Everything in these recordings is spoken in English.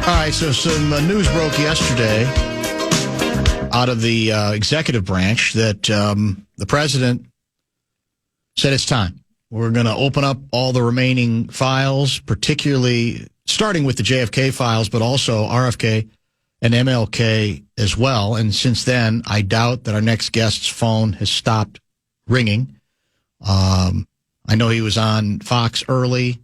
All right, so some news broke yesterday out of the executive branch that the president said it's time. We're going to open up all the remaining files, particularly starting with the JFK files, but also RFK and MLK as well. And since then, I doubt that our next guest's phone has stopped ringing. I know he was on Fox early.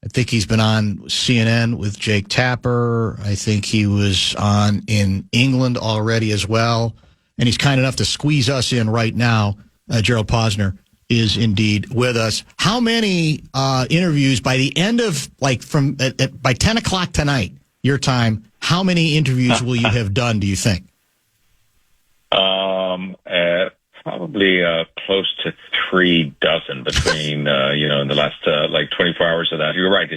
I think he's been on CNN with Jake Tapper. I think he was on in England already as well. And he's kind enough to squeeze us in right now. Gerald Posner is indeed with us. How many interviews by the end of, by 10 o'clock tonight, your time, how many interviews will you have done, do you think? Probably close to 3 dozen between, in the last 24 hours of that. You're right.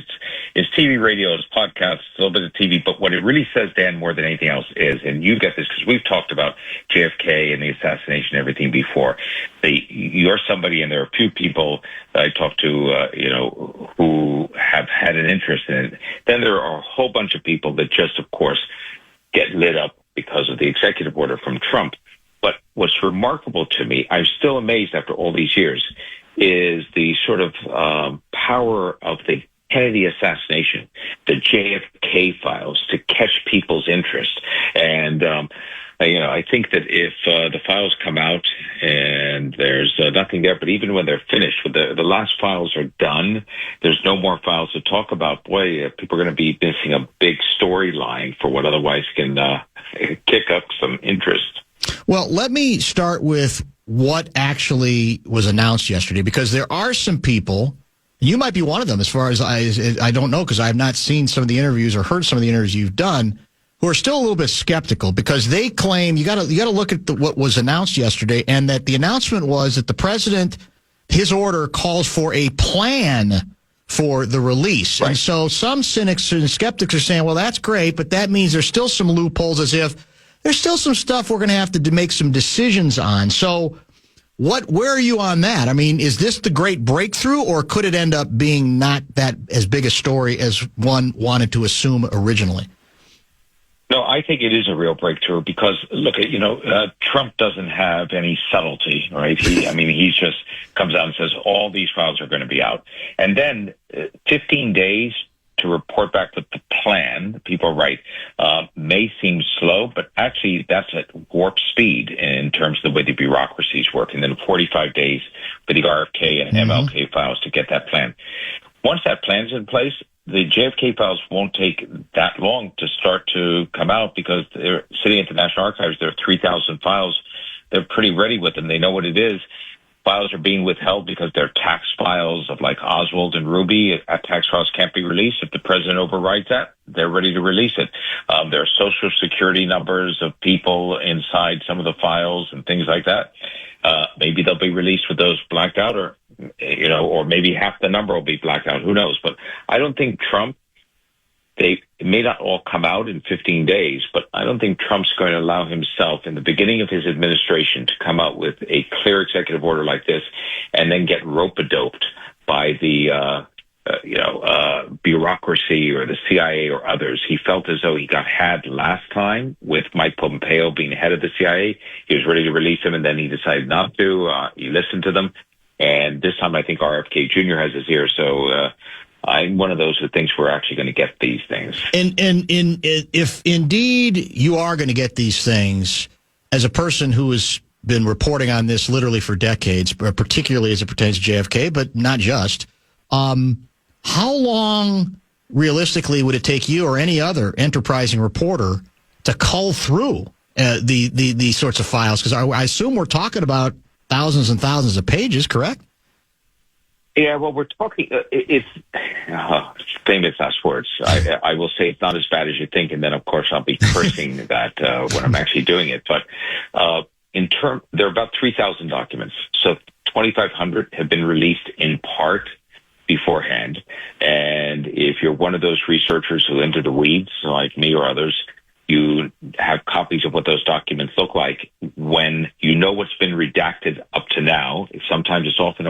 It's TV, radio, it's podcasts, a little bit of TV. But what it really says, Dan, more than anything else is, and you get this because we've talked about JFK and the assassination and everything before. You're somebody, and there are a few people that I talk to, who have had an interest in it. Then there are a whole bunch of people that just, of course, get lit up because of the executive order from Trump. But what's remarkable to me, I'm still amazed after all these years, is the sort of power of the Kennedy assassination, the JFK files, to catch people's interest. And, I think that if the files come out and there's nothing there, but even when they're finished, when the last files are done, there's no more files to talk about. Boy, people are going to be missing a big storyline for what otherwise can kick up some interest. Well, let me start with what actually was announced yesterday, because there are some people, you might be one of them as far as I don't know, because I have not seen some of the interviews or heard some of the interviews you've done, who are still a little bit skeptical, because they claim you got to look at what was announced yesterday, and that the announcement was that the president, his order calls for a plan for the release. Right. And so some cynics and skeptics are saying, well, that's great, but that means there's still some loopholes, as if there's still some stuff we're going to have to make some decisions on. So where are you on that? I mean, is this the great breakthrough, or could it end up being not that as big a story as one wanted to assume originally? No, I think it is a real breakthrough because, look, Trump doesn't have any subtlety, right? He just comes out and says all these files are going to be out. And then 15 days to report back with the plan, people are right, may seem slow, but actually that's at warp speed in terms of the way the bureaucracies work. And then 45 days for the RFK and MLK files to get that plan. Once that plan's in place, the JFK files won't take that long to start to come out, because they're sitting at the National Archives. There are 3,000 files. They're pretty ready with them. They know what it is. Files are being withheld because they're tax files of like Oswald and Ruby. Tax files can't be released. If the president overrides that, they're ready to release it. There are social security numbers of people inside some of the files and things like that. Maybe they'll be released with those blacked out, or maybe half the number will be blacked out. Who knows? But I don't think Trump, it may not all come out in 15 days, but I don't think Trump's going to allow himself in the beginning of his administration to come out with a clear executive order like this and then get rope-a-doped by the bureaucracy or the CIA or others. He felt as though he got had last time with Mike Pompeo being head of the CIA. He was ready to release him, and then he decided not to. He listened to them. And this time I think RFK Jr. has his ear, so I'm one of those who thinks we're actually going to get these things. And if indeed you are going to get these things, as a person who has been reporting on this literally for decades, particularly as it pertains to JFK, but not just, how long realistically would it take you or any other enterprising reporter to cull through these sorts of files? Because I assume we're talking about thousands and thousands of pages, correct? Yeah, well, we're talking, it's famous last words. I will say it's not as bad as you think, and then, of course, I'll be cursing that when I'm actually doing it. But there are about 3,000 documents, so 2,500 have been released in part beforehand. And if you're one of those researchers who into the weeds, like me or others, you have copies of what those documents look like when you know what's been redacted up to now. Sometimes it's often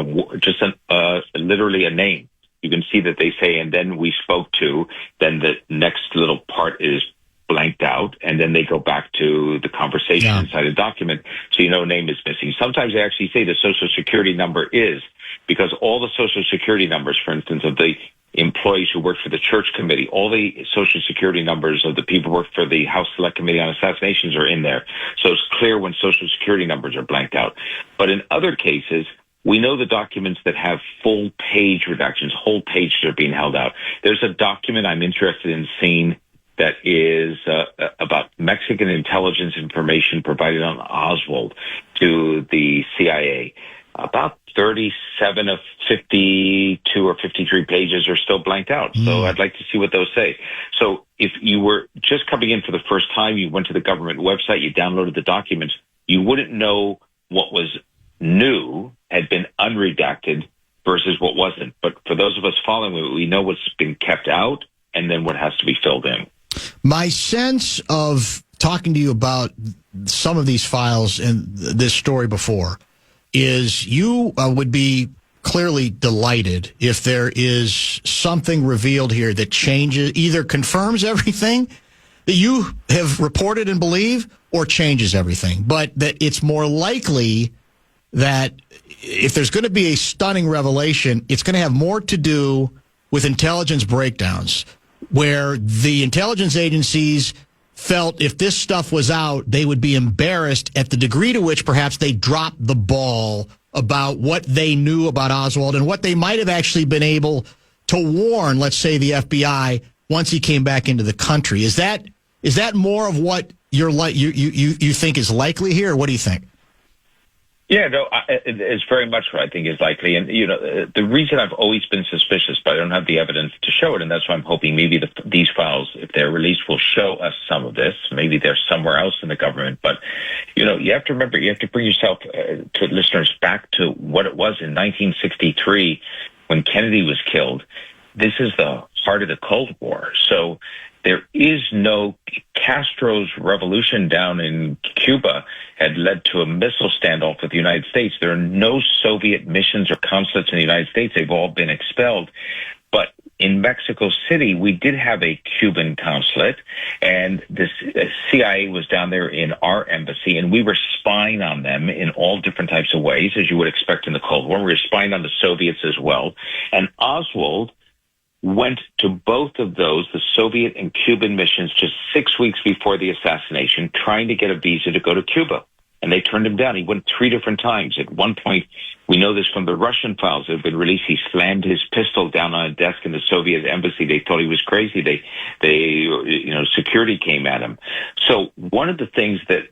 literally a name you can see that they say, and then we spoke to, then the next little part is blanked out, and then they go back to the conversation inside a document, so name is missing. Sometimes they actually say the Social Security number is, because all the Social Security numbers, for instance, of the employees who work for the church committee, all the Social Security numbers of the people who work for the House Select Committee on Assassinations are in there. So it's clear when Social Security numbers are blanked out. But in other cases, we know the documents that have full page redactions, whole pages are being held out. There's a document I'm interested in seeing that is about Mexican intelligence information provided on Oswald to the CIA. About 37 of 52 or 53 pages are still blanked out. So I'd like to see what those say. So if you were just coming in for the first time, you went to the government website, you downloaded the documents, you wouldn't know what was new, had been unredacted versus what wasn't. But for those of us following it, we know what's been kept out and then what has to be filled in. My sense of talking to you about some of these files and this story before is you would be clearly delighted if there is something revealed here that changes, either confirms everything that you have reported and believe or changes everything. But that it's more likely that if there's going to be a stunning revelation, it's going to have more to do with intelligence breakdowns, where the intelligence agencies felt if this stuff was out, they would be embarrassed at the degree to which perhaps they dropped the ball about what they knew about Oswald and what they might have actually been able to warn, let's say, the FBI once he came back into the country. Is that more of what you think is likely here, or what do you think? Yeah, no, it's very much what I think is likely. And, the reason I've always been suspicious, but I don't have the evidence to show it, and that's why I'm hoping maybe these files, if they're released, will show us some of this. Maybe they're somewhere else in the government. But, you have to remember, you have to bring yourself, to listeners, back to what it was in 1963 when Kennedy was killed. This is the heart of the Cold War. So there is no Castro's revolution down in Cuba had led to a missile standoff with the United States. There are no Soviet missions or consulates in the United States. They've all been expelled. But in Mexico City, we did have a Cuban consulate, and the CIA was down there in our embassy, and we were spying on them in all different types of ways, as you would expect in the Cold War. We were spying on the Soviets as well. And Oswald went to both of those, the Soviet and Cuban missions, just 6 weeks before the assassination, trying to get a visa to go to Cuba. And they turned him down. He went 3 different times. At one point, we know this from the Russian files that have been released, he slammed his pistol down on a desk in the Soviet embassy. They thought he was crazy. Security came at him. So one of the things that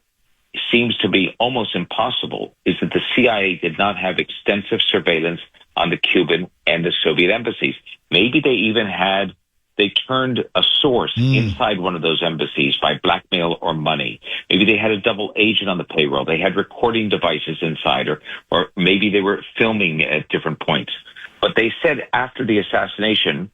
seems to be almost impossible is that the CIA did not have extensive surveillance on the Cuban and the Soviet embassies. Maybe they turned a source inside one of those embassies by blackmail or money. Maybe they had a double agent on the payroll. They had recording devices inside, or maybe they were filming at different points. But they said after the assassination,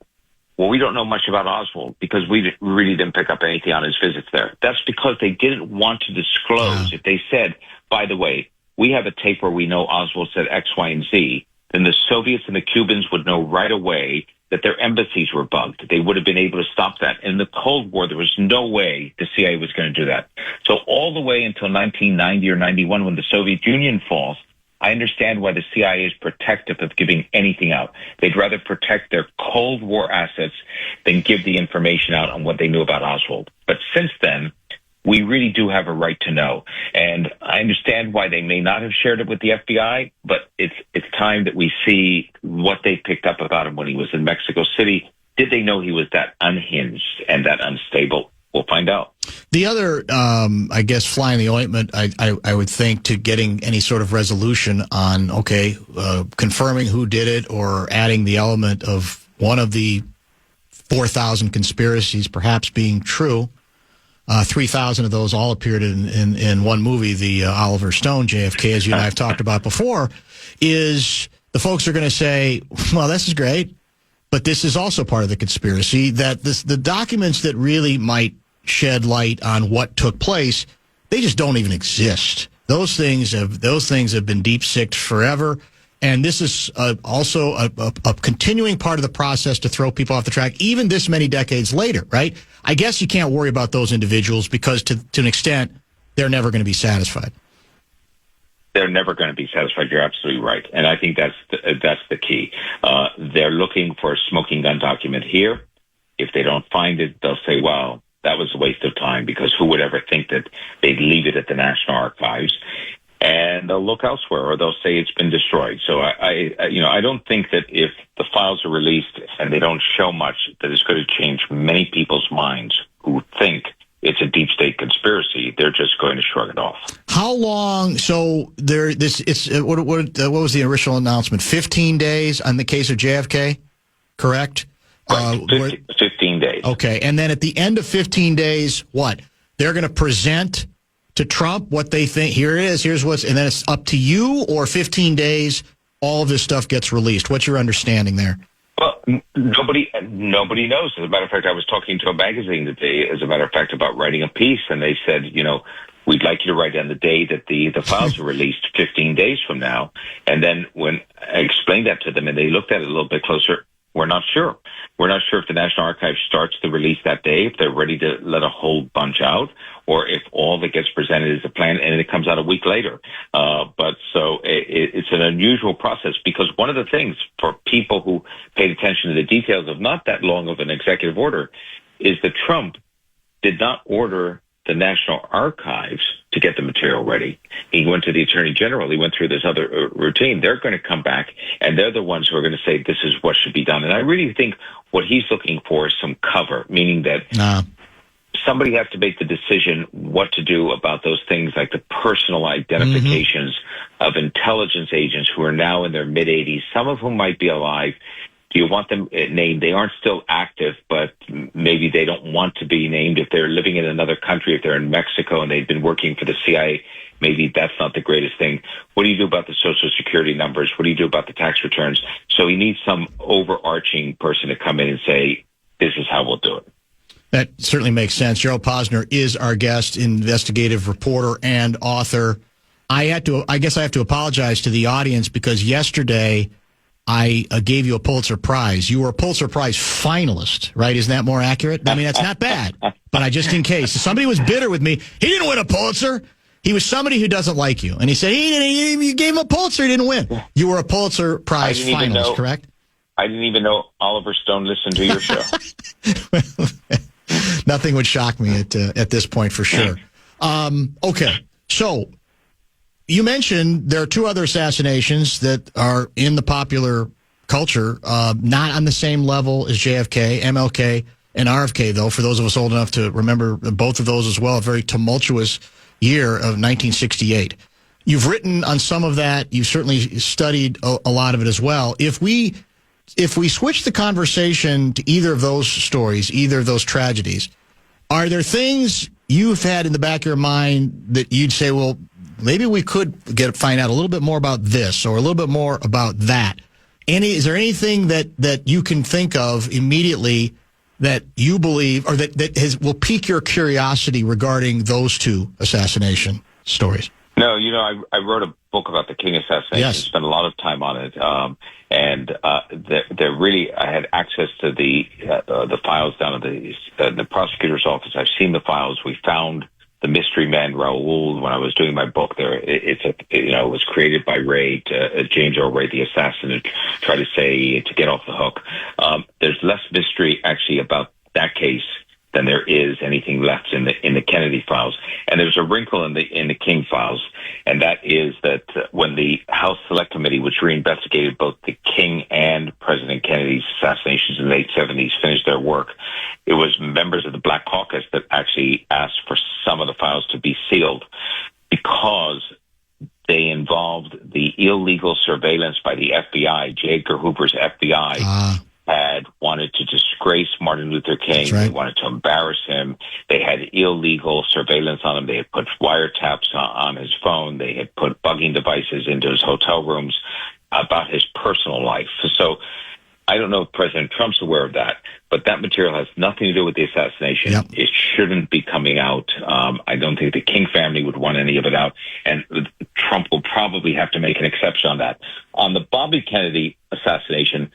well, we don't know much about Oswald because we really didn't pick up anything on his visits there. That's because they didn't want to disclose. If they said, by the way, we have a tape where we know Oswald said X, Y, and Z, then the Soviets and the Cubans would know right away that their embassies were bugged. They would have been able to stop that. In the Cold War, there was no way the CIA was going to do that. So all the way until 1990 or 91, when the Soviet Union falls, I understand why the CIA is protective of giving anything out. They'd rather protect their Cold War assets than give the information out on what they knew about Oswald. But since then, we really do have a right to know. And I understand why they may not have shared it with the FBI, but it's time that we see what they picked up about him when he was in Mexico City. Did they know he was that unhinged and that unstable? We'll find out. The other, I guess, fly in the ointment, I would think, to getting any sort of resolution on, confirming who did it or adding the element of one of the 4,000 conspiracies perhaps being true. 3,000 of those all appeared in one movie, the Oliver Stone JFK, as you and I have talked about before, is the folks are going to say, well, this is great, but this is also part of the conspiracy, that the documents that really might shed light on what took place, they just don't even exist. Those things have been deep-sicked forever. And this is also a continuing part of the process to throw people off the track, even this many decades later, right? I guess you can't worry about those individuals because to an extent, they're never going to be satisfied. They're never going to be satisfied. You're absolutely right. And I think that's the key. They're looking for a smoking gun document here. If they don't find it, they'll say, well, that was a waste of time, because who would ever think that they'd leave it at the National Archives? And they'll look elsewhere, or they'll say it's been destroyed. So I don't think that if the files are released and they don't show much, that it's going to change many people's minds who think it's a deep state conspiracy. They're just going to shrug it off. How long? So what was the original announcement? 15 days on the case of JFK, correct? Right. 15 days. Okay, and then at the end of 15 days, what? They're going to present to Trump what they think. Here it is. Here's what's, and then it's up to you, or 15 days, all of this stuff gets released. What's your understanding there? Well, nobody knows. As a matter of fact, I was talking to a magazine today, as a matter of fact, about writing a piece, and they said, we'd like you to write on the day that the files are released 15 days from now. And then when I explained that to them and they looked at it a little bit closer, we're not sure. We're not sure if the National Archives starts the release that day, if they're ready to let a whole bunch out, or if all that gets presented is a plan and it comes out a week later. But so it's an unusual process, because one of the things for people who paid attention to the details of not that long of an executive order is that Trump did not order the National Archives to get the material ready. He went to the Attorney General. He went through this other routine. They're going to come back, and they're the ones who are going to say this is what should be done. And I really think what he's looking for is some cover, meaning that somebody has to make the decision what to do about those things like the personal identifications of intelligence agents who are now in their mid-80s, some of whom might be alive. Do you want them named? They aren't still active, but maybe they don't want to be named. If they're living in another country, if they're in Mexico and they've been working for the CIA, maybe that's not the greatest thing. What do you do about the Social Security numbers? What do you do about the tax returns? So he needs some overarching person to come in and say, this is how we'll do it. That certainly makes sense. Gerald Posner is our guest, investigative reporter and author. I guess I have to apologize to the audience, because yesterday I gave you a Pulitzer Prize. You were a Pulitzer Prize finalist, right? Isn't that more accurate? I mean, that's not bad, but just in case. Somebody was bitter with me. He didn't win a Pulitzer. He was somebody who doesn't like you. And he said, you gave him a Pulitzer, he didn't win. You were a Pulitzer Prize finalist, correct? I didn't even know Oliver Stone listened to your show. Nothing would shock me at this point, for sure. Okay, so you mentioned there are two other assassinations that are in the popular culture, not on the same level as JFK, MLK, and RFK, though, for those of us old enough to remember both of those as well, a very tumultuous year of 1968. You've written on some of that. You've certainly studied a lot of it as well. If we switch the conversation to either of those stories, either of those tragedies, are there things you've had in the back of your mind that you'd say, well, maybe we could find out a little bit more about this or a little bit more about that? Is there anything that you can think of immediately that you believe or that will pique your curiosity regarding those two assassination stories? No, I wrote a book about the King assassination. Yes. Spent a lot of time on it, and I had access to the files down at the prosecutor's office. I've seen the files. We found the mystery man Raoul when I was doing my book. There, it was created by Ray, James Earl Ray, the assassin, to try to get off the hook. There's less mystery actually about that case than there is anything left in the Kennedy files. And there's a wrinkle in the King files, and that is that when the House Select Committee, which reinvestigated both the King and President Kennedy's assassinations in the late 70s, finished their work, it was members of the Black Caucus that actually asked for some of the files to be sealed because they involved the illegal surveillance by the FBI. J. Edgar Hoover's FBI had wanted to disgrace Martin Luther King. That's right. They wanted to embarrass him. They had illegal surveillance on him. They had put wiretaps on his phone. They had put bugging devices into his hotel rooms about his personal life. So I don't know if President Trump's aware of that, but that material has nothing to do with the assassination. Yep. It shouldn't be coming out. I don't think the King family would want any of it out. And Trump will probably have to make an exception on that. On the Bobby Kennedy assassination,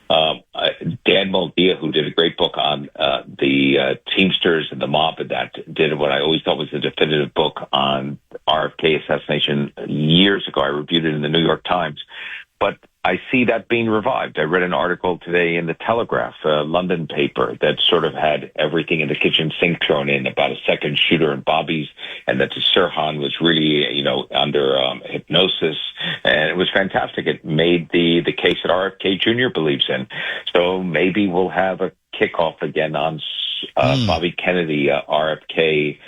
Dan Moldia, who did a great book on the Teamsters and the mob, and that did what I always thought was a definitive book on RFK assassination years ago. I reviewed it in the New York Times. But I see that being revived. I read an article today in the Telegraph, a London paper, that sort of had everything in the kitchen sink thrown in about a second shooter in Bobby's, and that Sirhan was really, under hypnosis. And it was fantastic. It made the case that RFK Jr. believes in. So maybe we'll have a kickoff again on Bobby Kennedy, RFK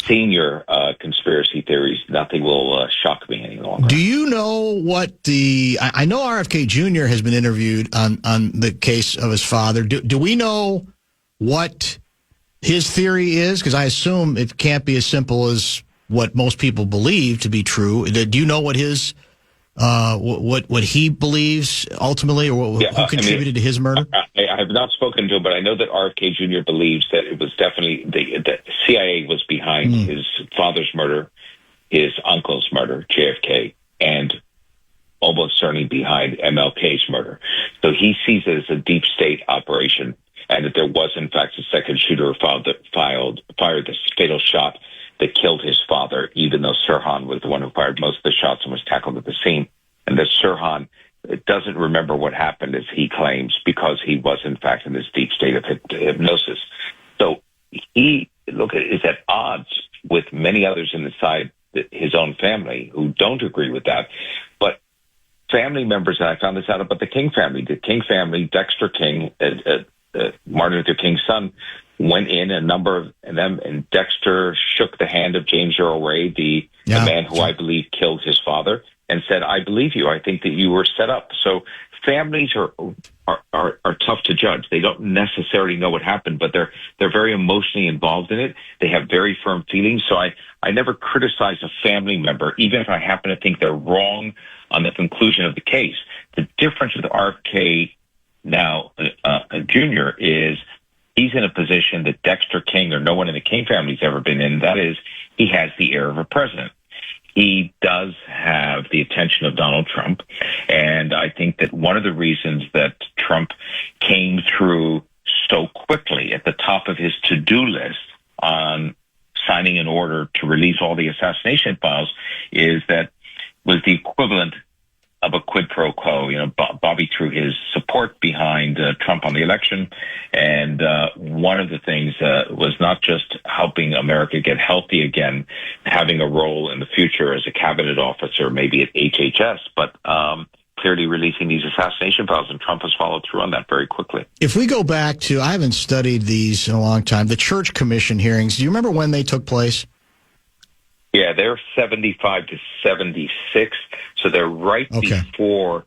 Senior conspiracy theories. Nothing will shock me any longer. Do you know what I know RFK Jr. has been interviewed on the case of his father. Do we know what his theory is? Because I assume it can't be as simple as what most people believe to be true. Do you know what his what he believes ultimately, or who contributed to his murder? I have not spoken to him, but I know that RFK Jr. believes that it was definitely the CIA was behind his father's murder, his uncle's murder, JFK, and almost certainly behind MLK's murder. So he sees it as a deep state operation, and that there was, in fact, a second shooter fired this fatal shot that killed his father, even though Sirhan was the one who fired most of the shots and was tackled at the scene. And that Sirhan doesn't remember what happened, as he claims, because he was, in fact, in this deep state of hypnosis. So he is at odds with many others inside his own family who don't agree with that. But family members, and I found this out about the King family, Dexter King, Martin Luther King's son, went in, a number of them, and Dexter shook the hand of James Earl Ray, the man who I believe killed his father, and said, "I believe you. I think that you were set up." So families are tough to judge. They don't necessarily know what happened, but they're very emotionally involved in it. They have very firm feelings. So I never criticize a family member, even if I happen to think they're wrong on the conclusion of the case. The difference with RFK now, Jr., is he's in a position that Dexter King or no one in the King family has ever been in. That is, he has the air of a president. He does have the attention of Donald Trump. And I think that one of the reasons that Trump came through so quickly at the top of his to-do list on signing an order to release all the assassination files is that was the equivalent of a quid pro quo. Bobby threw his support behind Trump on the election. And one of the things was not just helping America get healthy again, having a role in the future as a cabinet officer, maybe at HHS, but clearly releasing these assassination files. And Trump has followed through on that very quickly. If we go back to, I haven't studied these in a long time, the Church Commission hearings, do you remember when they took place? Yeah, they're 75 to 76, so they're right before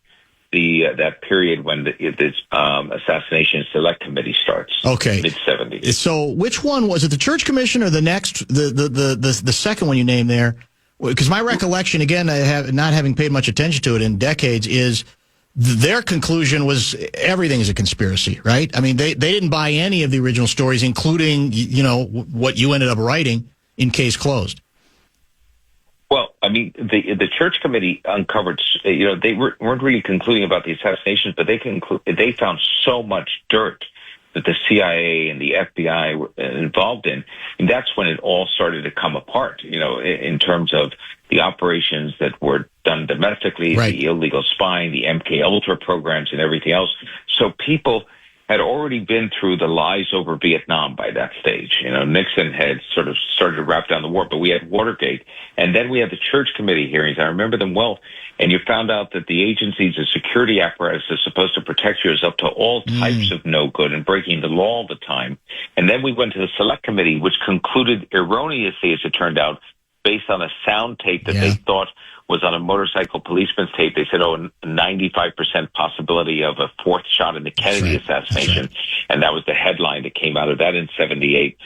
that period when this assassination select committee starts. Okay, mid-70s. So, which one was it? The Church Commission or the next, the second one you named there? Because my recollection, again, not having paid much attention to it in decades, is their conclusion was everything is a conspiracy, right? I mean, they didn't buy any of the original stories, including what you ended up writing in Case Closed. Well, I mean, the Church Committee uncovered, they weren't really concluding about the assassinations, but they found so much dirt that the CIA and the FBI were involved in. And that's when it all started to come apart, in terms of the operations that were done domestically, right, the illegal spying, the MK Ultra programs and everything else. So people had already been through the lies over Vietnam by that stage. Nixon had sort of started to wrap down the war, but we had Watergate. And then we had the Church Committee hearings. I remember them well. And you found out that the agencies, the security apparatus is supposed to protect you, is up to all types of no good and breaking the law all the time. And then we went to the Select Committee, which concluded erroneously, as it turned out, based on a sound tape that they thought was on a motorcycle policeman's tape. They said, 95% possibility of a fourth shot in the Kennedy assassination. And that was the headline that came out of that in 78.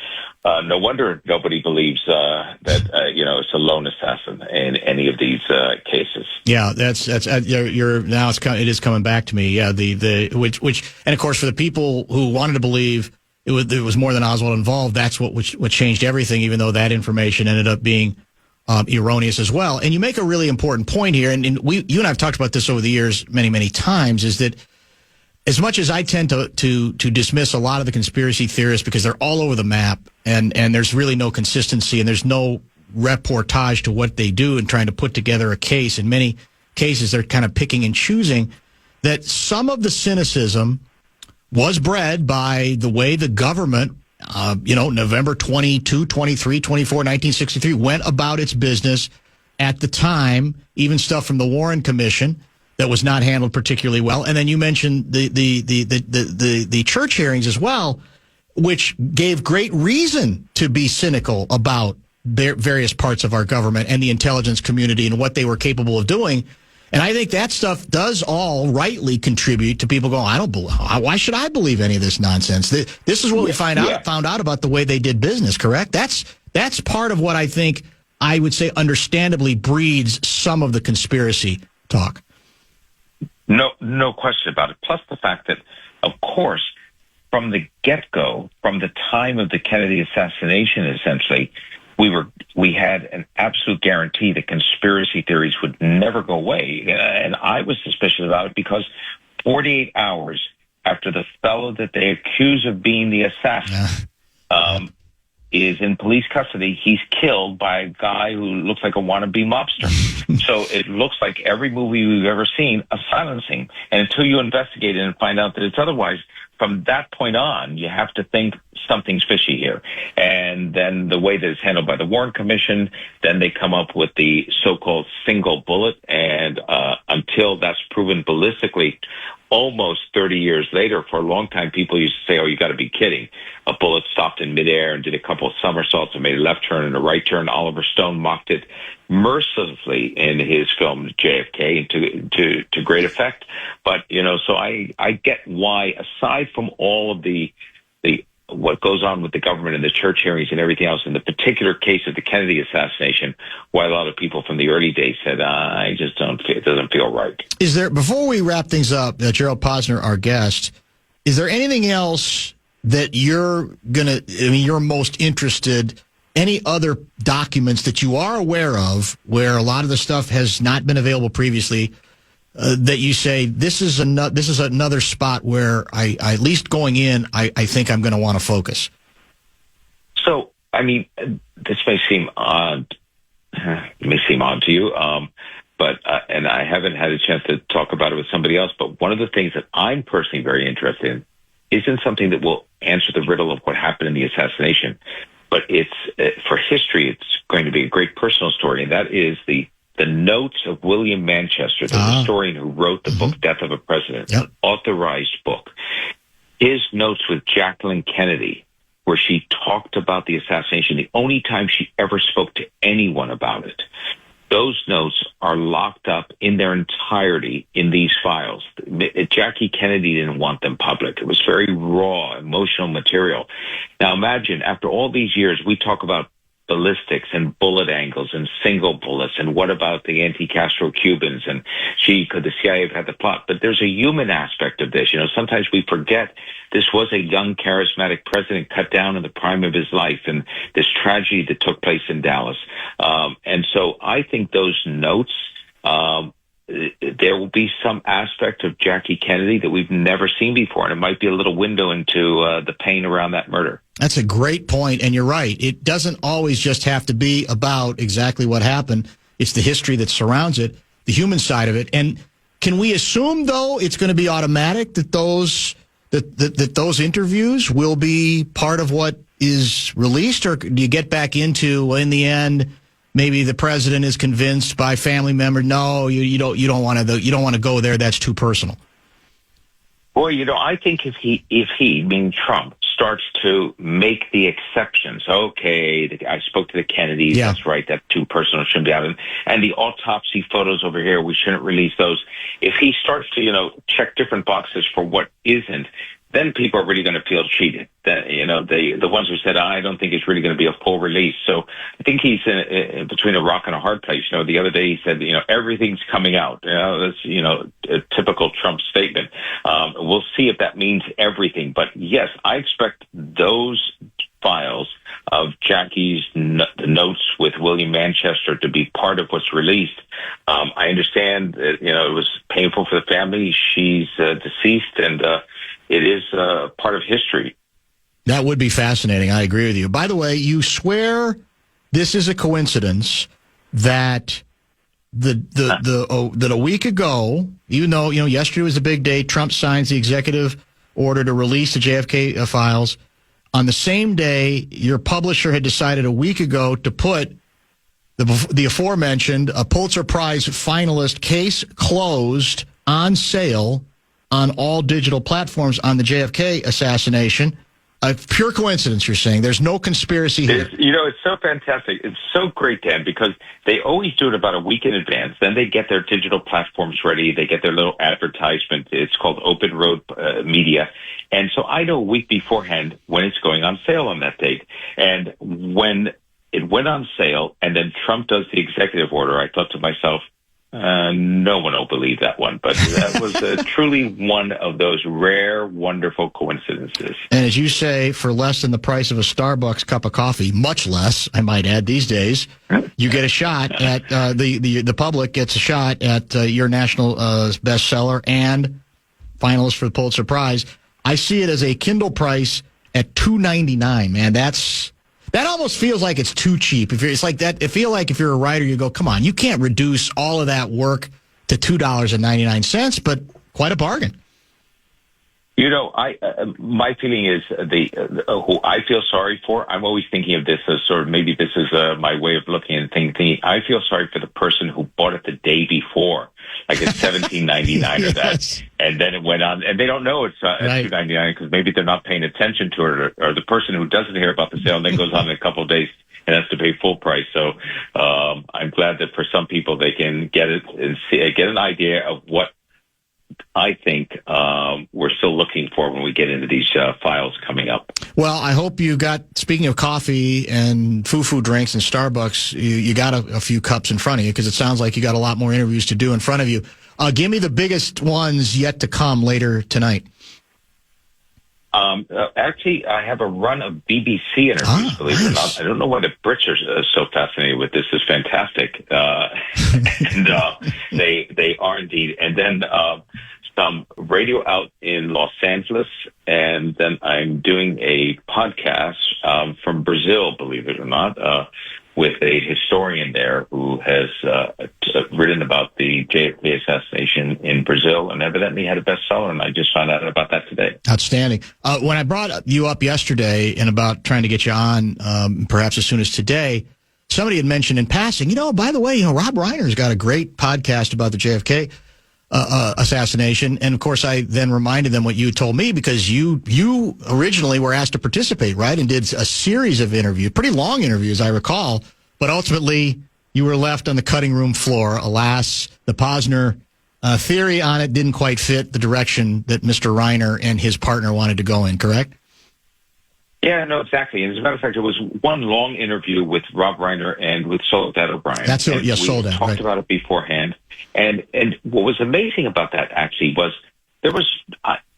No wonder nobody believes that, it's a lone assassin in any of these cases. Yeah, you're now it is coming back to me. Yeah, which and of course for the people who wanted to believe it was more than Oswald involved, that's what changed everything, even though that information ended up being erroneous as well. And you make a really important point here, and you and I have talked about this over the years many, many times, is that as much as I tend to dismiss a lot of the conspiracy theorists because they're all over the map and there's really no consistency and there's no reportage to what they do and trying to put together a case. In many cases, they're kind of picking and choosing, that some of the cynicism was bred by the way the government, November 22, 23, 24, 1963, went about its business at the time, even stuff from the Warren Commission that was not handled particularly well. And then you mentioned the church hearings as well, which gave great reason to be cynical about various parts of our government and the intelligence community and what they were capable of doing. And I think that stuff does all rightly contribute to people going, why should I believe any of this nonsense? This is what we found out about the way they did business, correct? That's part of what I think, I would say, understandably breeds some of the conspiracy talk. No question about it. Plus the fact that, of course, from the get-go, from the time of the Kennedy assassination, essentially, we had an absolute guarantee that conspiracy theories would never go away. And I was suspicious about it because 48 hours after the fellow that they accuse of being the assassin is in police custody, he's killed by a guy who looks like a wannabe mobster. So it looks like every movie we've ever seen, a silencing. And until you investigate it and find out that it's otherwise, from that point on, you have to think something's fishy here. And then the way that it's handled by the Warren Commission, then they come up with the so-called single bullet. And until that's proven ballistically, almost 30 years later, for a long time, people used to say, oh, you got to be kidding. A bullet stopped in midair and did a couple of somersaults and made a left turn and a right turn. Oliver Stone mocked it mercilessly in his film JFK to great effect. But, so I get why, aside from all of the what goes on with the government and the church hearings and everything else, in the particular case of the Kennedy assassination, why a lot of people from the early days said, it doesn't feel right. Is there, before we wrap things up, Gerald Posner, our guest, is there anything else that you're most interested, any other documents that you are aware of where a lot of the stuff has not been available previously, that you say, this is another spot where I at least going in, I think I'm going to want to focus? So, this may seem odd. It may seem odd to you, but and I haven't had a chance to talk about it with somebody else, but one of the things that I'm personally very interested in isn't something that will answer the riddle of what happened in the assassination, but it's for history, it's going to be a great personal story, and that is the notes of William Manchester, the historian who wrote the book Death of a President, an authorized book. His notes with Jacqueline Kennedy, where she talked about the assassination, the only time she ever spoke to anyone about it. Those notes are locked up in their entirety in these files. Jackie Kennedy didn't want them public. It was very raw, emotional material. Now imagine, after all these years, we talk about ballistics and bullet angles and single bullets, and what about the anti-Castro Cubans, and could the CIA have had the plot? But there's a human aspect of this. Sometimes we forget this was a young, charismatic president cut down in the prime of his life, and this tragedy that took place in Dallas. And so I think those notes, there will be some aspect of Jackie Kennedy that we've never seen before, and it might be a little window into the pain around that murder. That's a great point, and you're right. It doesn't always just have to be about exactly what happened. It's the history that surrounds it, the human side of it. And can we assume, though, it's going to be automatic that those interviews will be part of what is released, or do you get back into, in the end, maybe the president is convinced by family member, no, you don't want to go there, that's too personal? Boy, I think if he, meaning Trump, starts to make the exceptions, okay, I spoke to the Kennedys, that's right, that's too personal, shouldn't be out. And the autopsy photos over here, we shouldn't release those. If he starts to, check different boxes for what isn't, then people are really going to feel cheated. The ones who said, I don't think it's really going to be a full release. So I think he's in between a rock and a hard place. The other day he said, everything's coming out. That's, a typical Trump statement. We'll see if that means everything. But yes, I expect those files of Jackie's the notes with William Manchester to be part of what's released. I understand that, it was painful for the family. She's deceased, and it is part of history. That would be fascinating. I agree with you. By the way, you swear this is a coincidence that that a week ago, even though yesterday was a big day, Trump signs the executive order to release the JFK files. On the same day, your publisher had decided a week ago to put the aforementioned a Pulitzer Prize finalist, Case Closed, on sale on all digital platforms on the JFK assassination. A pure coincidence, you're saying. There's no conspiracy here. It's so fantastic. It's so great, Dan, because they always do it about a week in advance. Then they get their digital platforms ready. They get their little advertisement. It's called Open Road Media. And so I know a week beforehand when it's going on sale on that date. And when it went on sale and then Trump does the executive order, I thought to myself, no one will believe that one. But that was truly one of those rare, wonderful coincidences. And as you say, for less than the price of a Starbucks cup of coffee, much less, I might add, these days, you get a shot at, the public gets a shot at your national bestseller and finalist for the Pulitzer Prize. I see it as a Kindle price at $2.99, man. That almost feels like it's too cheap. It's like that. I feel like if you're a writer, you go, come on, you can't reduce all of that work to $2.99, but quite a bargain. My feeling is who I feel sorry for. I'm always thinking of this as sort of, maybe this is my way of looking at things. I feel sorry for the person who bought it the day before, like it's $17.99 or that, and then it went on, and they don't know it's $2.99 because maybe they're not paying attention to it, or the person who doesn't hear about the sale and then goes on in a couple of days and has to pay full price. So I'm glad that for some people they can get it and get an idea of what I think we're still looking for when we get into these files coming up. Well, I hope you got, speaking of coffee and foo-foo drinks and Starbucks, you got a few cups in front of you, because it sounds like you got a lot more interviews to do in front of you. Give me the biggest ones yet to come later tonight. Actually, I have a run of BBC interviews, believe it or not. I don't know why the Brits are so fascinated with this. It's fantastic. And they are indeed. And then some radio out in Los Angeles. And then I'm doing a podcast from Brazil, believe it or not, with a historian there who has written about the JFK assassination in Brazil and evidently had a bestseller, and I just found out about that today. Outstanding. When I brought you up yesterday and about trying to get you on, perhaps as soon as today, somebody had mentioned in passing, by the way, Rob Reiner's got a great podcast about the JFK assassination. And, of course, I then reminded them what you told me, because you originally were asked to participate, right, and did a series of interviews, pretty long interviews, I recall, but ultimately you were left on the cutting room floor. Alas, the Posner theory on it didn't quite fit the direction that Mr. Reiner and his partner wanted to go in, correct? Yeah, no, exactly. And as a matter of fact, it was one long interview with Rob Reiner and with Soledad O'Brien. That's it, yes, Soledad. We talked about it beforehand. And what was amazing about that, actually, was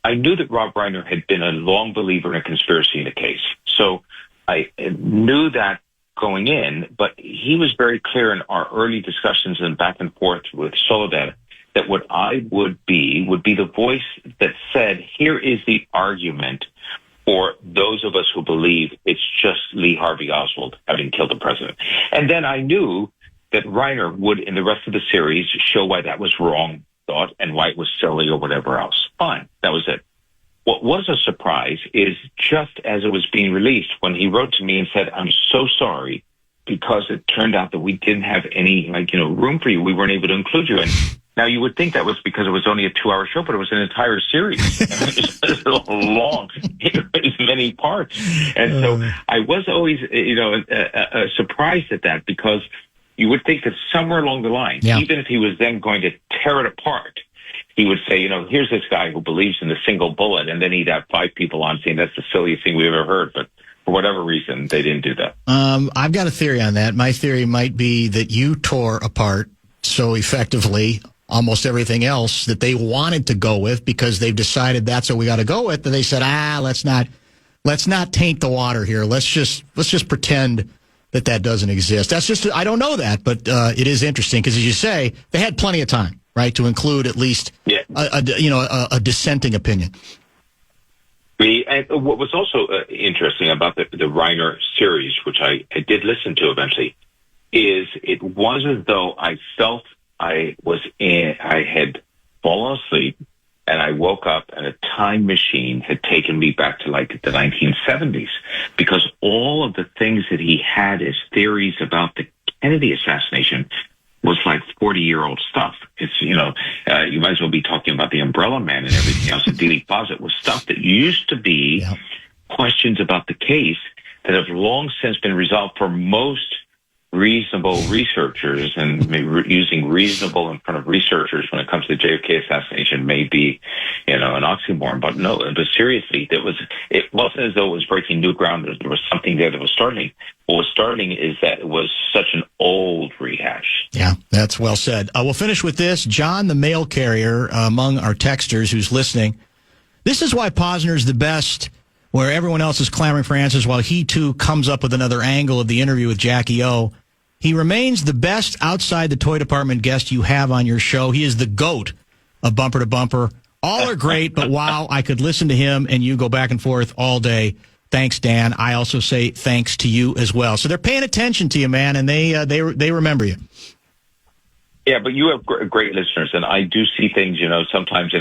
I knew that Rob Reiner had been a long believer in a conspiracy in the case. So I knew that going in, but he was very clear in our early discussions and back and forth with Soledad that what I would be the voice that said, here is the argument for those of us who believe it's just Lee Harvey Oswald having killed the president. And then I knew that Reiner would, in the rest of the series, show why that was wrong thought and why it was silly or whatever else. Fine. That was it. What was a surprise is just as it was being released, when he wrote to me and said, I'm so sorry, because it turned out that we didn't have any room for you. We weren't able to include you. And now you would think that was because it was only a 2-hour show, but it was an entire series. It was long. It was many parts. And so I was always, surprised at that, because you would think that somewhere along the line, even if he was then going to tear it apart, he would say, here's this guy who believes in the single bullet, and then he'd have 5 people on saying that's the silliest thing we've ever heard. But for whatever reason, they didn't do that. I've got a theory on that. My theory might be that you tore apart so effectively almost everything else that they wanted to go with, because they've decided that's what we got to go with. And they said, let's not taint the water here. Let's just pretend that doesn't exist. That's just, I don't know that, but it is interesting because, as you say, they had plenty of time, right, to include at least a dissenting opinion. And what was also interesting about the Reiner series, which I did listen to eventually, is it was as though I felt I had fallen asleep and I woke up and a time machine had taken me back to like the 1970s, because all of the things that he had as theories about the Kennedy assassination was like 40-year-old stuff. It's, you might as well be talking about the Umbrella Man and everything else. The Dealey Closet was stuff that used to be questions about the case that have long since been resolved for most reasonable researchers, and maybe using reasonable in front of researchers when it comes to the JFK assassination may be, an oxymoron. But no, but seriously, it wasn't as though it was breaking new ground. There was something there that was starting. What was starting is that it was such an old rehash. Yeah, that's well said. We'll finish with this. John, the mail carrier, among our texters who's listening. This is why Posner's the best, where everyone else is clamoring for answers while he, too, comes up with another angle of the interview with Jackie O. He remains the best outside the toy department guest you have on your show. He is the GOAT of Bumper to Bumper. All are great, but wow, I could listen to him and you go back and forth all day. Thanks, Dan. I also say thanks to you as well. So they're paying attention to you, man, and they remember you. Yeah, but you have great listeners, and I do see things, sometimes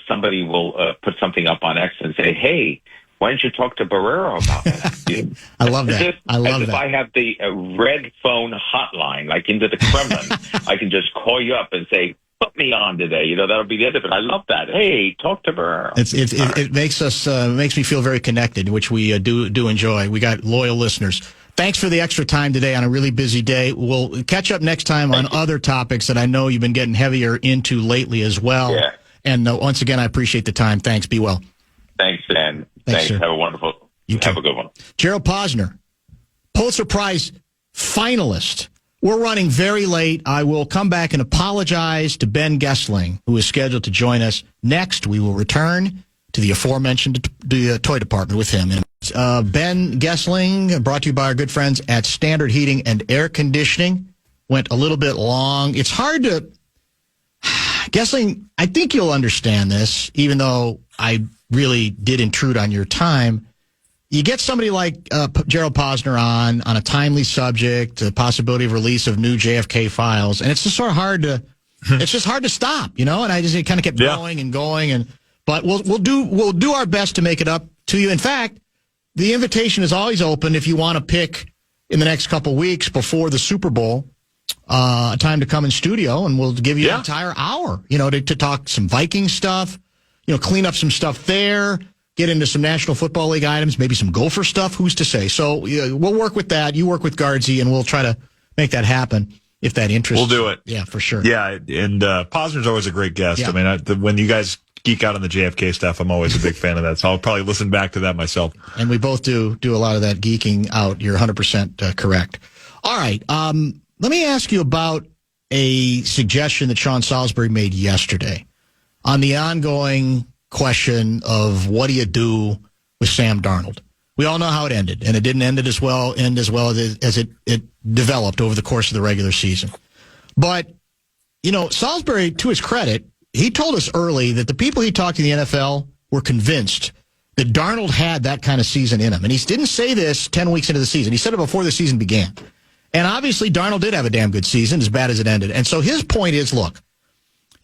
somebody will put something up on X and say, hey, why don't you talk to Barrero about that? I love that. If I have the red phone hotline, like into the Kremlin, I can just call you up and say, put me on today. That'll be the end of it. I love that. Hey, talk to Barrero. It makes me feel very connected, which we do enjoy. We got loyal listeners. Thanks for the extra time today on a really busy day. We'll catch up next time on other topics that I know you've been getting heavier into lately as well. Yeah. And once again, I appreciate the time. Thanks. Be well. Thanks, Dan. Thanks. Sir. Have a good one. Gerald Posner, Pulitzer Prize finalist. We're running very late. I will come back and apologize to Ben Goessling, who is scheduled to join us next. We will return to the aforementioned toy department with him. Ben Goessling, brought to you by our good friends at Standard Heating and Air Conditioning. Went a little bit long. It's hard to... Goessling, I think you'll understand this, even though I really did intrude on your time. You get somebody like Gerald Posner on a timely subject, the possibility of release of new JFK files, and it's just sort of hard to... It's just hard to stop, And I just kind of kept going and going, but we'll do our best to make it up to you. In fact, the invitation is always open if you want to pick in the next couple weeks before the Super Bowl a time to come in studio, and we'll give you an entire hour, to talk some Viking stuff, clean up some stuff there, get into some National Football League items, maybe some Gopher stuff. Who's to say? So we'll work with that. You work with Guardsy, and we'll try to make that happen if that interests. We'll do it. Yeah, for sure. Yeah, and Posner's always a great guest. Yeah. I mean, when you guys geek out on the JFK stuff, I'm always a big fan of that. So I'll probably listen back to that myself. And we both do a lot of that geeking out. You're 100% correct. All right. Let me ask you about a suggestion that Sean Salisbury made yesterday on the ongoing question of what do you do with Sam Darnold. We all know how it ended, and it didn't end as well as it developed over the course of the regular season. But, Salisbury, to his credit, he told us early that the people he talked to in the NFL were convinced that Darnold had that kind of season in him. And he didn't say this 10 weeks into the season. He said it before the season began. And obviously, Darnold did have a damn good season, as bad as it ended. And so his point is, look,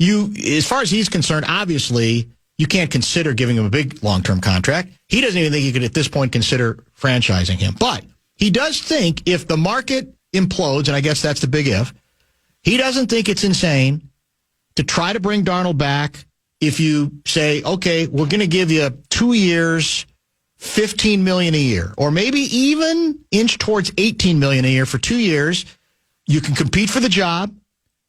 as far as he's concerned, obviously, you can't consider giving him a big long-term contract. He doesn't even think he could, at this point, consider franchising him. But he does think if the market implodes, and I guess that's the big if, he doesn't think it's insane to try to bring Darnold back if you say, okay, we're going to give you 2 years, $15 million a year, or maybe even inch towards $18 million a year for 2 years. You can compete for the job.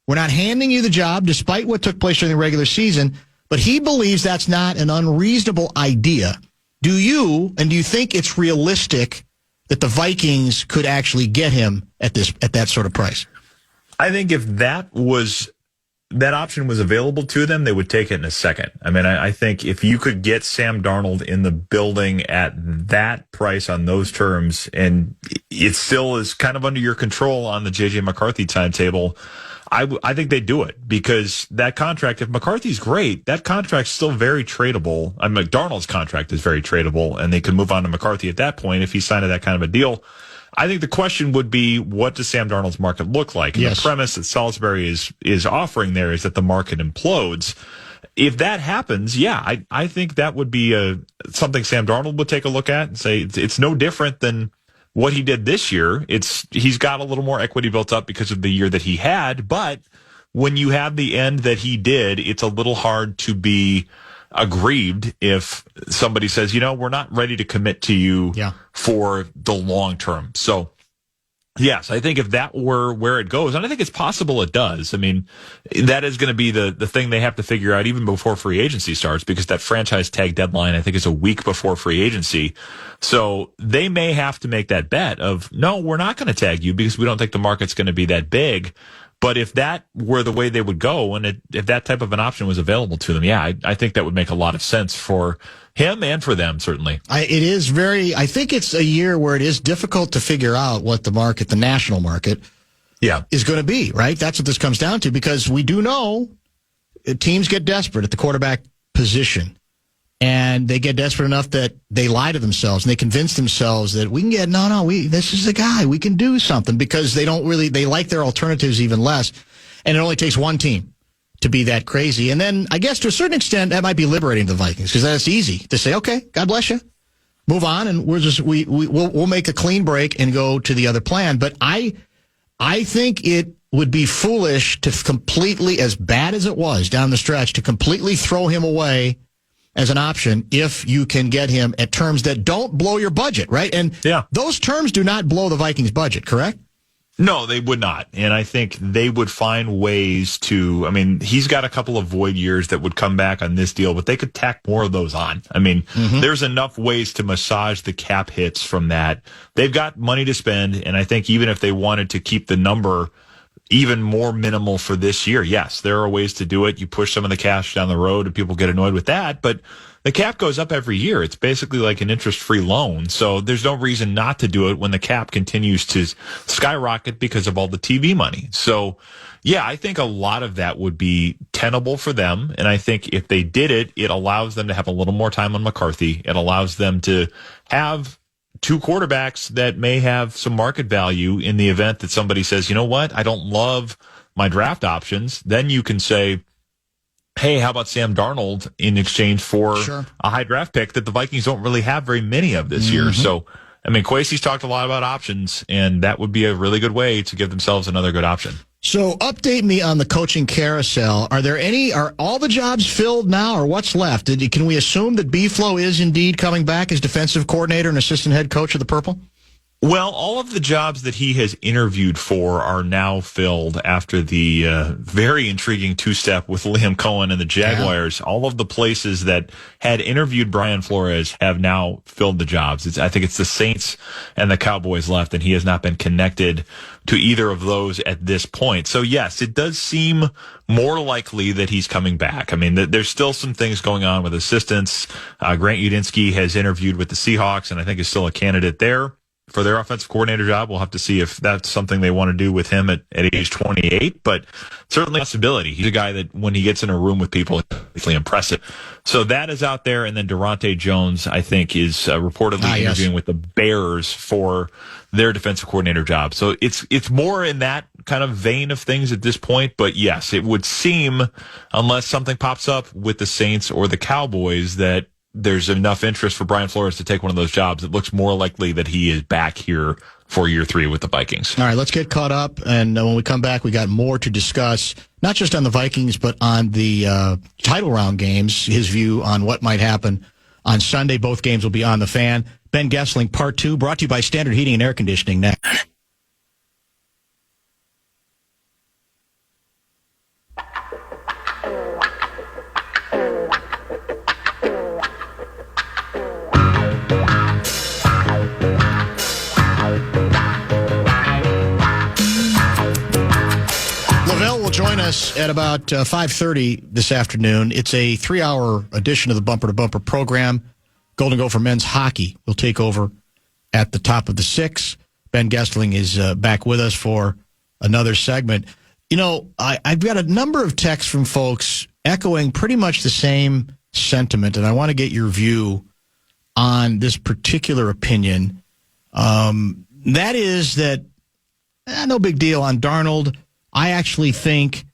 We're not handing you the job, despite what took place during the regular season. But he believes that's not an unreasonable idea. Do you think it's realistic that the Vikings could actually get him at that sort of price? I think if that was that option was available to them, they would take it in a second. I mean, I think if you could get Sam Darnold in the building at that price on those terms, and it still is kind of under your control on the J.J. McCarthy timetable, I think they do it, because that contract, if McCarthy's great, that contract's still very tradable. I mean, Darnold's contract is very tradable, and they could move on to McCarthy at that point if he signed that kind of a deal. I think the question would be, what does Sam Darnold's market look like? And the premise that Salisbury is offering there is that the market implodes. If that happens, yeah, I think that would be something Sam Darnold would take a look at and say it's no different than what he did this year. He's got a little more equity built up because of the year that he had, but when you have the end that he did, it's a little hard to be aggrieved if somebody says, we're not ready to commit to you for the long term. So yes, I think if that were where it goes, and I think it's possible it does. I mean, that is going to be the thing they have to figure out even before free agency starts, because that franchise tag deadline, I think, is a week before free agency. So they may have to make that bet of, no, we're not going to tag you because we don't think the market's going to be that big. But if that were the way they would go, and if that type of an option was available to them, I think that would make a lot of sense for him and for them, certainly. I think it's a year where it is difficult to figure out what the national market is going to be, right? That's what this comes down to, because we do know teams get desperate at the quarterback position. And they get desperate enough that they lie to themselves and they convince themselves that we can get, this is the guy, we can do something, because they like their alternatives even less. And it only takes one team to be that crazy. And then I guess to a certain extent, that might be liberating to the Vikings, because that's easy to say, okay, God bless you, move on. And we'll make a clean break and go to the other plan. But I think it would be foolish to completely, as bad as it was down the stretch, to completely throw him away as an option if you can get him at terms that don't blow your budget, right? And those terms do not blow the Vikings' budget, correct? No, they would not. And I think they would find ways to, he's got a couple of void years that would come back on this deal, but they could tack more of those on. There's enough ways to massage the cap hits from that. They've got money to spend, and I think even if they wanted to keep the number even more minimal for this year, yes, there are ways to do it. You push some of the cash down the road and people get annoyed with that, but the cap goes up every year. It's basically like an interest-free loan, so there's no reason not to do it when the cap continues to skyrocket because of all the TV money. So yeah, I think a lot of that would be tenable for them, and I think if they did it, it allows them to have a little more time on McCarthy. It allows them to have two quarterbacks that may have some market value in the event that somebody says, you know what, I don't love my draft options. Then you can say, hey, how about Sam Darnold in exchange for a high draft pick that the Vikings don't really have very many of this year. So, Kwesi's talked a lot about options, and that would be a really good way to give themselves another good option. So update me on the coaching carousel. Are all the jobs filled now, or what's left? Can we assume that B-Flow is indeed coming back as defensive coordinator and assistant head coach of the Purple? Well, all of the jobs that he has interviewed for are now filled after the very intriguing two-step with Liam Cohen and the Jaguars. Yeah. All of the places that had interviewed Brian Flores have now filled the jobs. I think it's the Saints and the Cowboys left, and he has not been connected to either of those at this point. So, yes, it does seem more likely that he's coming back. There's still some things going on with assistants. Grant Udinski has interviewed with the Seahawks, and I think is still a candidate there for their offensive coordinator job. We'll have to see if that's something they want to do with him at age 28, but certainly a possibility. He's a guy that when he gets in a room with people, he's really impressive. So that is out there. And then Durante Jones, I think, is reportedly interviewing with the Bears for their defensive coordinator job. So it's more in that kind of vein of things at this point. But yes, it would seem, unless something pops up with the Saints or the Cowboys, that there's enough interest for Brian Flores to take one of those jobs. It looks more likely that he is back here for year 3 with the Vikings. All right, let's get caught up. And when we come back, we got more to discuss, not just on the Vikings, but on the title round games, his view on what might happen on Sunday. Both games will be on the Fan. Ben Goessling, Part 2, brought to you by Standard Heating and Air Conditioning next. Join us us at about 5:30 this afternoon. It's a 3-hour edition of the Bumper to Bumper program. Golden Gopher men's hockey will take over at the top of the 6. Ben Goessling is back with us for another segment. You know, I've got a number of texts from folks echoing pretty much the same sentiment, and I want to get your view on this particular opinion. That is that, no big deal on Darnold. I actually think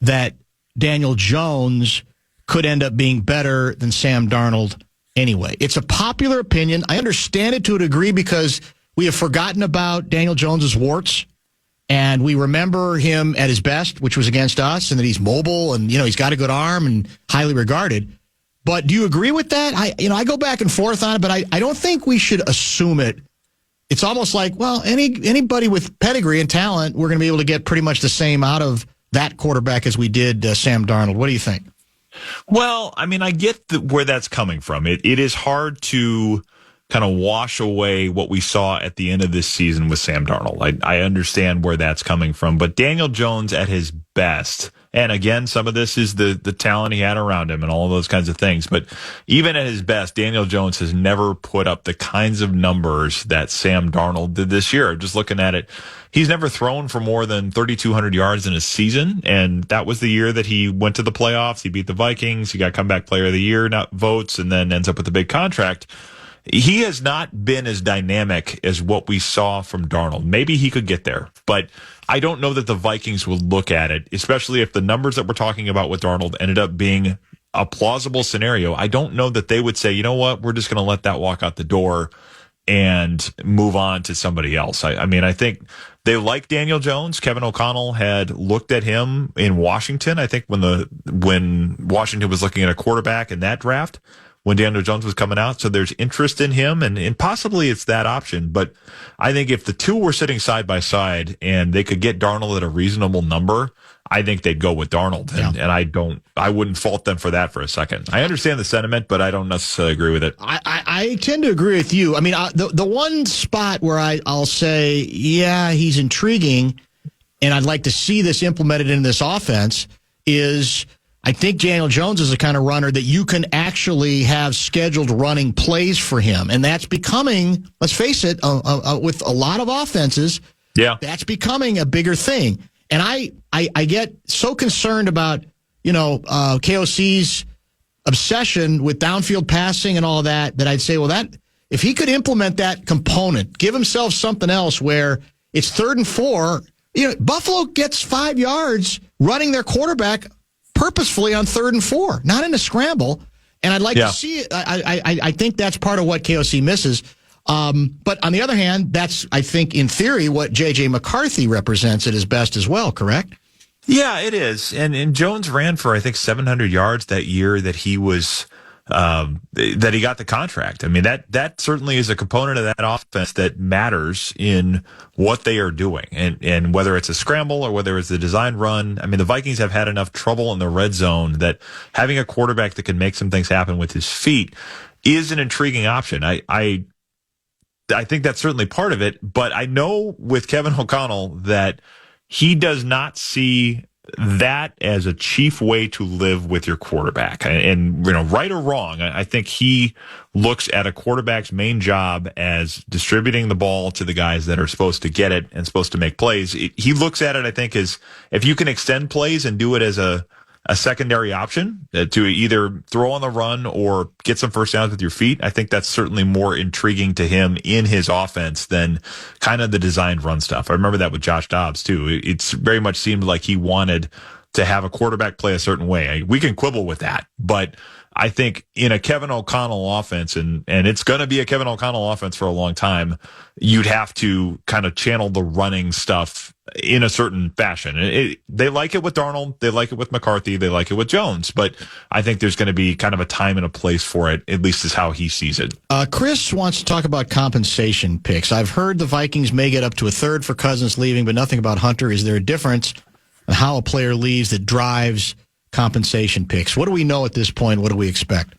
that Daniel Jones could end up being better than Sam Darnold anyway. It's a popular opinion. I understand it to a degree because we have forgotten about Daniel Jones's warts, and we remember him at his best, which was against us, and that he's mobile and, he's got a good arm and highly regarded. But do you agree with that? I go back and forth on it, but I don't think we should assume it. It's almost like, well, anybody with pedigree and talent, we're going to be able to get pretty much the same out of that quarterback as we did Sam Darnold. What do you think? Well, I mean, I get where that's coming from. It is hard to kind of wash away what we saw at the end of this season with Sam Darnold. I understand where that's coming from. But Daniel Jones at his best, and again, some of this is the talent he had around him and all of those kinds of things. But even at his best, Daniel Jones has never put up the kinds of numbers that Sam Darnold did this year. Just looking at it, he's never thrown for more than 3,200 yards in a season. And that was the year that he went to the playoffs. He beat the Vikings. He got comeback player of the year votes and then ends up with a big contract. He has not been as dynamic as what we saw from Darnold. Maybe he could get there, but I don't know that the Vikings will look at it, especially if the numbers that we're talking about with Darnold ended up being a plausible scenario. I don't know that they would say, you know what, we're just going to let that walk out the door and move on to somebody else. I mean, I think they like Daniel Jones. Kevin O'Connell had looked at him in Washington. I think when Washington was looking at a quarterback in that draft, when Daniel Jones was coming out. So there's interest in him, and possibly it's that option. But I think if the two were sitting side by side and they could get Darnold at a reasonable number, I think they'd go with Darnold. And I wouldn't fault them for that for a second. I understand the sentiment, but I don't necessarily agree with it. I tend to agree with you. I mean, the one spot where I'll say, yeah, he's intriguing, and I'd like to see this implemented in this offense is I think Daniel Jones is the kind of runner that you can actually have scheduled running plays for him. And that's becoming, let's face it, with a lot of offenses, that's becoming a bigger thing. And I get so concerned about, KOC's obsession with downfield passing and all that I'd say, well, that if he could implement that component, give himself something else where it's 3rd and 4, Buffalo gets 5 yards running their quarterback purposefully on 3rd and 4, not in a scramble. And I'd like to see it. I think that's part of what KOC misses. But on the other hand, that's, I think, in theory, what J.J. McCarthy represents at his best as well, correct? Yeah, it is. And Jones ran for, I think, 700 yards that year that he was that he got the contract. I mean, that certainly is a component of that offense that matters in what they are doing. And whether it's a scramble or whether it's a design run, I mean, the Vikings have had enough trouble in the red zone that having a quarterback that can make some things happen with his feet is an intriguing option. I think that's certainly part of it, but I know with Kevin O'Connell that he does not see that as a chief way to live with your quarterback. And right or wrong, I think he looks at a quarterback's main job as distributing the ball to the guys that are supposed to get it and supposed to make plays. He looks at it, I think, as if you can extend plays and do it as a secondary option to either throw on the run or get some first downs with your feet. I think that's certainly more intriguing to him in his offense than kind of the designed run stuff. I remember that with Josh Dobbs too. It's very much seemed like he wanted to have a quarterback play a certain way. We can quibble with that, but I think in a Kevin O'Connell offense, and it's going to be a Kevin O'Connell offense for a long time, you'd have to kind of channel the running stuff in a certain fashion. They like it with Darnold. They like it with McCarthy. They like it with Jones. But I think there's going to be kind of a time and a place for it, at least is how he sees it. Chris wants to talk about compensation picks. I've heard the Vikings may get up to a third for Cousins leaving, but nothing about Hunter. Is there a difference on how a player leaves that drives compensation picks? What do we know at this point? What do we expect?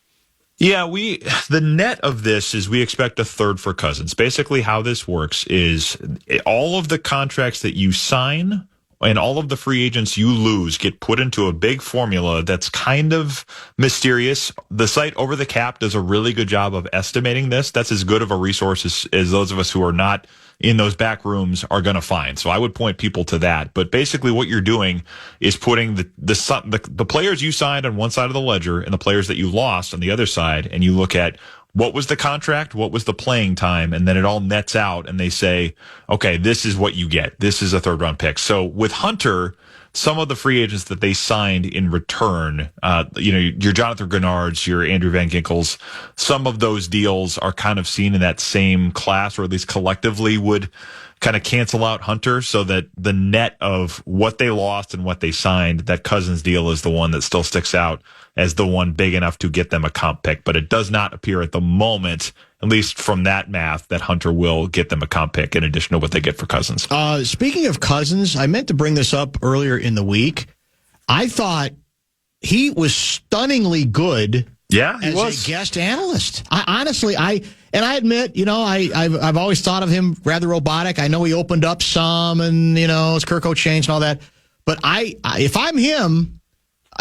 Yeah, the net of this is we expect a third for Cousins. Basically how this works is all of the contracts that you sign and all of the free agents you lose get put into a big formula that's kind of mysterious. The site Over the Cap does a really good job of estimating this. That's as good of a resource as those of us who are not in those back rooms are going to find. So I would point people to that. But basically what you're doing is putting the players you signed on one side of the ledger and the players that you lost on the other side, and you look at what was the contract, what was the playing time, and then it all nets out, and they say, okay, this is what you get. This is a third-round pick. So with Hunter, some of the free agents that they signed in return, your Jonathan Grenards, your Andrew Van Ginkels, some of those deals are kind of seen in that same class, or at least collectively would kind of cancel out Hunter, so that the net of what they lost and what they signed, that Cousins deal is the one that still sticks out as the one big enough to get them a comp pick. But it does not appear at the moment, at least from that math, that Hunter will get them a comp pick in addition to what they get for Cousins. Speaking of Cousins, I meant to bring this up earlier in the week. I thought he was stunningly good. Yeah, he as was a guest analyst. I admit, I've always thought of him rather robotic. I know he opened up some, and his Kirko changed and all that. But if I'm him,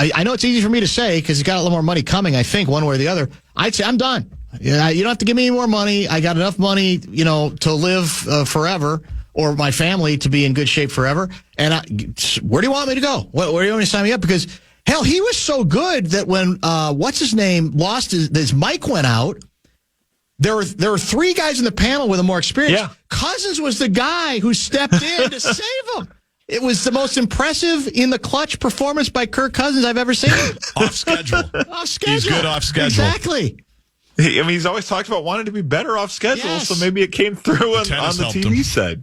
I know it's easy for me to say because he's got a little more money coming. I think one way or the other, I'd say I'm done. You don't have to give me any more money. I got enough money, to live forever, or my family to be in good shape forever. And where do you want me to go? Where do you want me to sign me up? Because hell, he was so good that when what's his name lost his mic went out. There were three guys in the panel with a more experience. Yeah. Cousins was the guy who stepped in to save him. It was the most impressive in the clutch performance by Kirk Cousins I've ever seen. Off schedule. Off schedule. He's good off schedule. Exactly. He's always talked about wanting to be better off schedule, Yes. So maybe it came through on the helped TV him. set.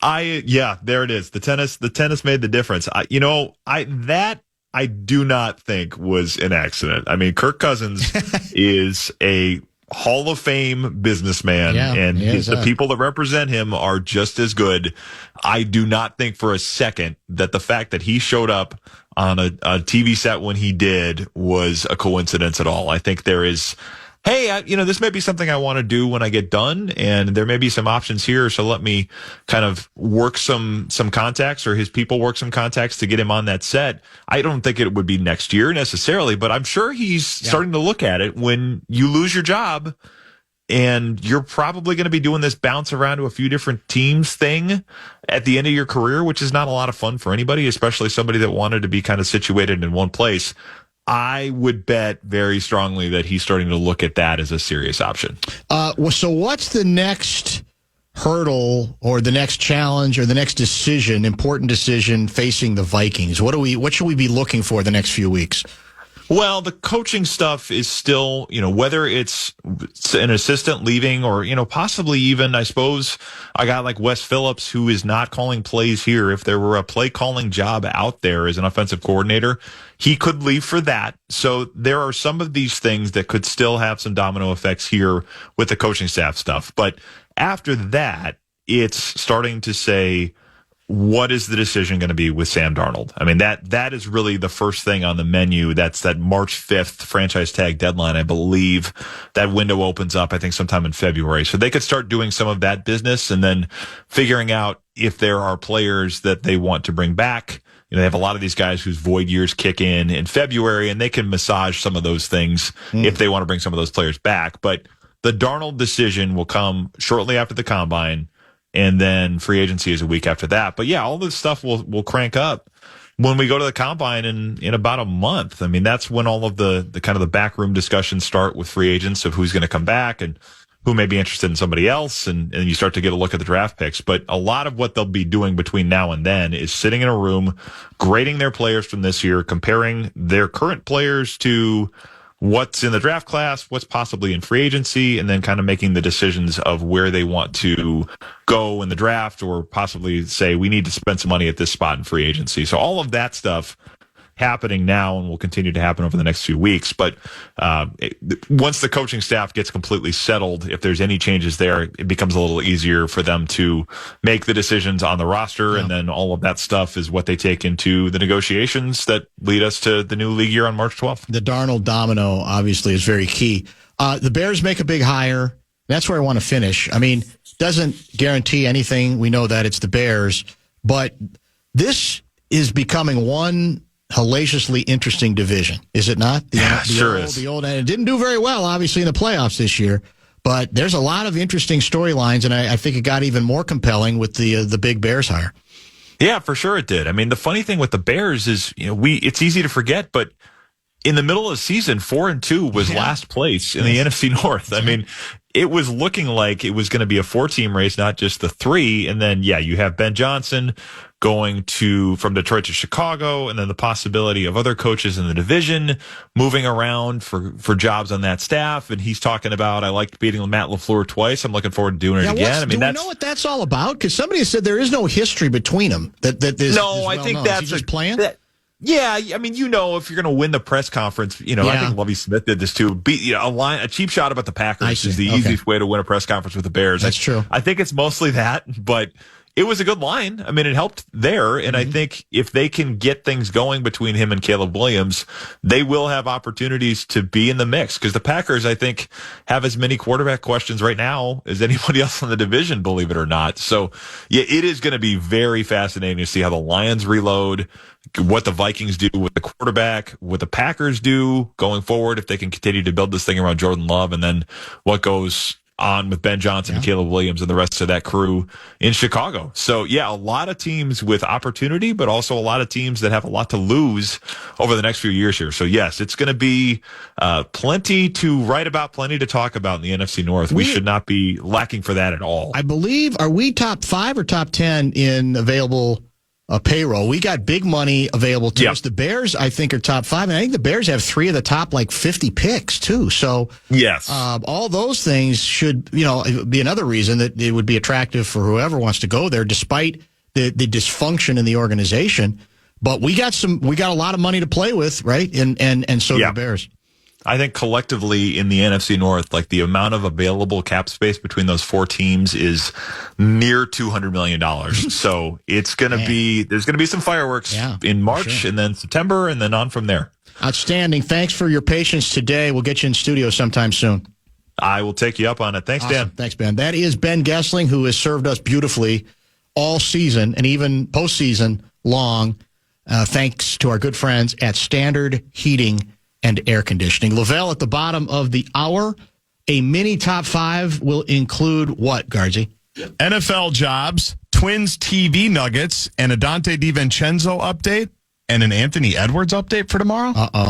There it is. The tennis made the difference. I do not think was an accident. I mean, Kirk Cousins is a Hall of Fame businessman, and the people that represent him are just as good. I do not think for a second that the fact that he showed up on a TV set when he did was a coincidence at all. I think there is, hey, this may be something I want to do when I get done, and there may be some options here, so let me kind of work some contacts, or his people work some contacts to get him on that set. I don't think it would be next year necessarily, but I'm sure he's starting to look at it when you lose your job and you're probably going to be doing this bounce around to a few different teams thing at the end of your career, which is not a lot of fun for anybody, especially somebody that wanted to be kind of situated in one place. I would bet very strongly that he's starting to look at that as a serious option. So what's the next hurdle or the next challenge or the next decision, important decision facing the Vikings? What should we be looking for the next few weeks? Well, the coaching stuff is still, whether it's an assistant leaving or, possibly even, I suppose, a guy like Wes Phillips, who is not calling plays here. If there were a play calling job out there as an offensive coordinator, he could leave for that. So there are some of these things that could still have some domino effects here with the coaching staff stuff. But after that, it's starting to say, what is the decision going to be with Sam Darnold? I mean, that is really the first thing on the menu. That's that March 5th franchise tag deadline. I believe that window opens up, I think, sometime in February. So they could start doing some of that business and then figuring out if there are players that they want to bring back. They have a lot of these guys whose void years kick in February, and they can massage some of those things if they want to bring some of those players back. But the Darnold decision will come shortly after the combine, and then free agency is a week after that. But yeah, all this stuff will crank up when we go to the combine in about a month. I mean, that's when all of the kind of the backroom discussions start with free agents of who's going to come back and who may be interested in somebody else. And you start to get a look at the draft picks. But a lot of what they'll be doing between now and then is sitting in a room, grading their players from this year, comparing their current players to what's in the draft class, what's possibly in free agency, and then kind of making the decisions of where they want to go in the draft, or possibly say we need to spend some money at this spot in free agency. So all of that stuff happening now and will continue to happen over the next few weeks. But once the coaching staff gets completely settled, if there's any changes there, it becomes a little easier for them to make the decisions on the roster. Yeah. And then all of that stuff is what they take into the negotiations that lead us to the new league year on March 12th. The Darnold domino obviously is very key. The Bears make a big hire. That's where I want to finish. I mean, doesn't guarantee anything. We know that it's the Bears, but this is becoming one hellaciously interesting division, is it not? Sure is. And it didn't do very well, obviously, in the playoffs this year. But there's a lot of interesting storylines, and I think it got even more compelling with the Big Bears hire. Yeah, for sure it did. I mean, the funny thing with the Bears is, it's easy to forget, but in the middle of the season, 4-2 was last place in the NFC North. I mean, it was looking like it was going to be a 4-team race, not just the 3. And then, you have Ben Johnson going from Detroit to Chicago, and then the possibility of other coaches in the division moving around for jobs on that staff. And he's talking about, I liked beating Matt LaFleur twice. I'm looking forward to doing it again. Do we know what that's all about? Because somebody said there is no history between them. I think that's just playing. Yeah, I mean, if you're going to win the press conference, I think Lovie Smith did this too. A cheap shot about the Packers is the easiest way to win a press conference with the Bears. That's true. I think it's mostly that, but it was a good line. I mean, it helped there, and I think if they can get things going between him and Caleb Williams, they will have opportunities to be in the mix, because the Packers, I think, have as many quarterback questions right now as anybody else in the division, believe it or not. So, it is going to be very fascinating to see how the Lions reload, what the Vikings do with the quarterback, what the Packers do going forward, if they can continue to build this thing around Jordan Love, and then what goes on with Ben Johnson and Caleb Williams and the rest of that crew in Chicago. So, a lot of teams with opportunity, but also a lot of teams that have a lot to lose over the next few years here. So, yes, it's going to be plenty to write about, plenty to talk about in the NFC North. We should not be lacking for that at all. I believe, are we top 5 or top 10 in available payroll? We got big money available to us. The Bears, I think, are top 5, and I think the Bears have 3 of the top 50 picks too. So yes, all those things should be another reason that it would be attractive for whoever wants to go there, despite the dysfunction in the organization. But we got a lot of money to play with, right? And so do the Bears. I think collectively in the NFC North, the amount of available cap space between those 4 teams is near $200 million. So it's going to there's going to be some fireworks in March and then September and then on from there. Outstanding. Thanks for your patience today. We'll get you in studio sometime soon. I will take you up on it. Thanks, awesome. Dan. Thanks, Ben. That is Ben Goessling, who has served us beautifully all season and even postseason long. Thanks to our good friends at Standard Heating and Air Conditioning. Lavelle, at the bottom of the hour, a mini top 5 will include what, Guardsy? NFL jobs, Twins TV nuggets, and a Dante DiVincenzo update, and an Anthony Edwards update for tomorrow. Uh-oh.